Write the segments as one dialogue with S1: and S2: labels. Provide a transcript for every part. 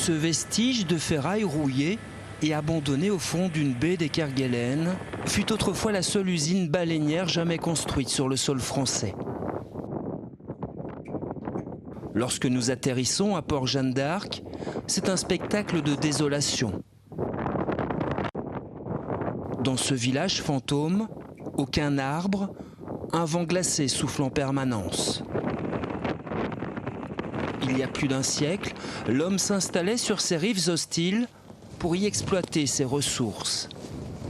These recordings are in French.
S1: Ce vestige de ferraille rouillée et abandonné au fond d'une baie des Kerguelen fut autrefois la seule usine baleinière jamais construite sur le sol français. Lorsque nous atterrissons à Port-Jeanne d'Arc, c'est un spectacle de désolation. Dans ce village fantôme, aucun arbre, un vent glacé souffle en permanence. Il y a plus d'un siècle, l'homme s'installait sur ces rives hostiles pour y exploiter ses ressources.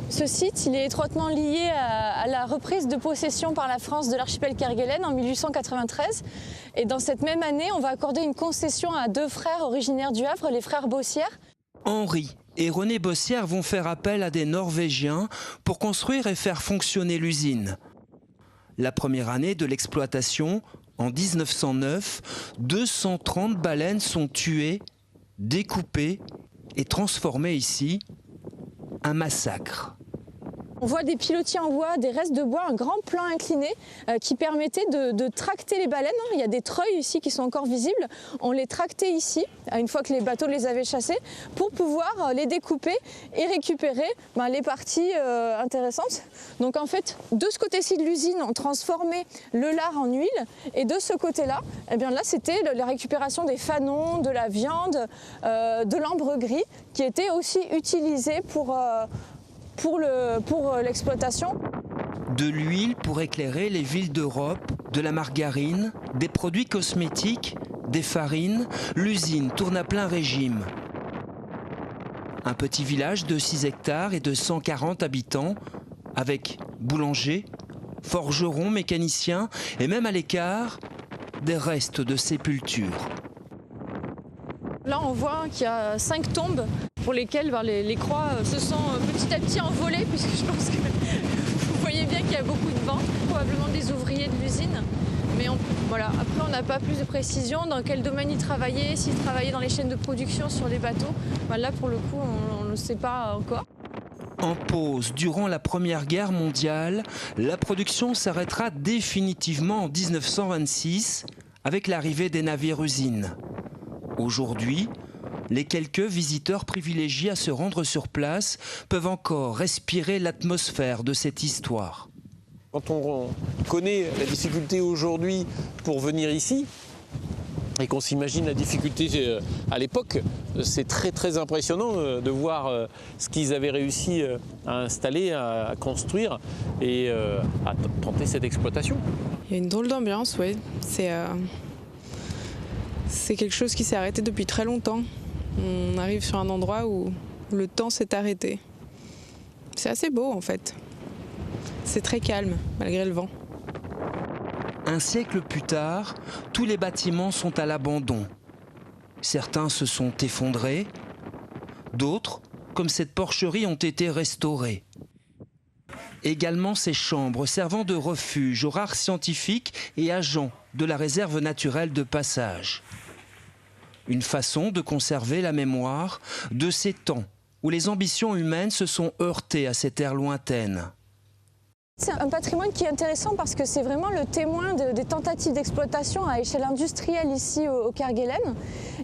S2: Ce site, il est étroitement lié à la reprise de possession par la France de l'archipel Kerguelen en 1893. Et dans cette même année, on va accorder une concession à deux frères originaires du Havre, les frères Bossière.
S1: Henri et René Bossière vont faire appel à des Norvégiens pour construire et faire fonctionner l'usine. La première année de l'exploitation, en 1909, 230 baleines sont tuées, découpées et transformées ici. Un massacre.
S2: On voit des pilotis en bois, des restes de bois, un grand plan incliné qui permettait de tracter les baleines. Il y a des treuils ici qui sont encore visibles. On les tractait ici, une fois que les bateaux les avaient chassés, pour pouvoir les découper et récupérer les parties intéressantes. Donc en fait, de ce côté-ci de l'usine, on transformait le lard en huile. Et de ce côté-là, eh bien là, c'était la récupération des fanons, de la viande, de l'ambre gris, qui était aussi utilisé pour l'exploitation.
S1: De l'huile pour éclairer les villes d'Europe, de la margarine, des produits cosmétiques, des farines, l'usine tourne à plein régime. Un petit village de 6 hectares et de 140 habitants, avec boulanger, forgeron, mécanicien et même à l'écart, des restes de sépultures.
S2: Là, on voit qu'il y a 5 tombes pour lesquelles les croix se sont petit à petit envolées, puisque je pense que vous voyez bien qu'il y a beaucoup de vent, probablement des ouvriers de l'usine. Mais voilà. Après, on n'a pas plus de précision dans quel domaine ils travaillaient, s'ils travaillaient dans les chaînes de production sur les bateaux. Là, pour le coup, on ne sait pas encore.
S1: En pause durant la Première Guerre mondiale, la production s'arrêtera définitivement en 1926 avec l'arrivée des navires-usines. Aujourd'hui, les quelques visiteurs privilégiés à se rendre sur place peuvent encore respirer l'atmosphère de cette histoire.
S3: Quand on connaît la difficulté aujourd'hui pour venir ici, et qu'on s'imagine la difficulté à l'époque, c'est très impressionnant de voir ce qu'ils avaient réussi à installer, à construire et à tenter cette exploitation.
S4: Il y a une drôle d'ambiance, oui. C'est quelque chose qui s'est arrêté depuis très longtemps. On arrive sur un endroit où le temps s'est arrêté. C'est assez beau en fait. C'est très calme malgré le vent.
S1: Un siècle plus tard, tous les bâtiments sont à l'abandon. Certains se sont effondrés, d'autres, comme cette porcherie, ont été restaurés. Également ces chambres servant de refuge aux rares scientifiques et agents de la réserve naturelle de Passage. Une façon de conserver la mémoire de ces temps où les ambitions humaines se sont heurtées à ces terres lointaines.
S2: C'est un patrimoine qui est intéressant parce que c'est vraiment le témoin des tentatives d'exploitation à échelle industrielle ici au Kerguelen.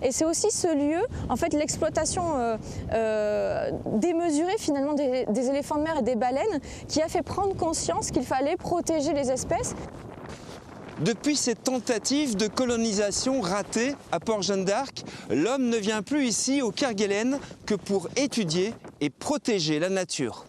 S2: Et c'est aussi ce lieu, en fait, l'exploitation démesurée finalement des éléphants de mer et des baleines qui a fait prendre conscience qu'il fallait protéger les espèces.
S1: Depuis cette tentative de colonisation ratée à Port-Jeanne d'Arc, l'homme ne vient plus ici au Kerguelen que pour étudier et protéger la nature.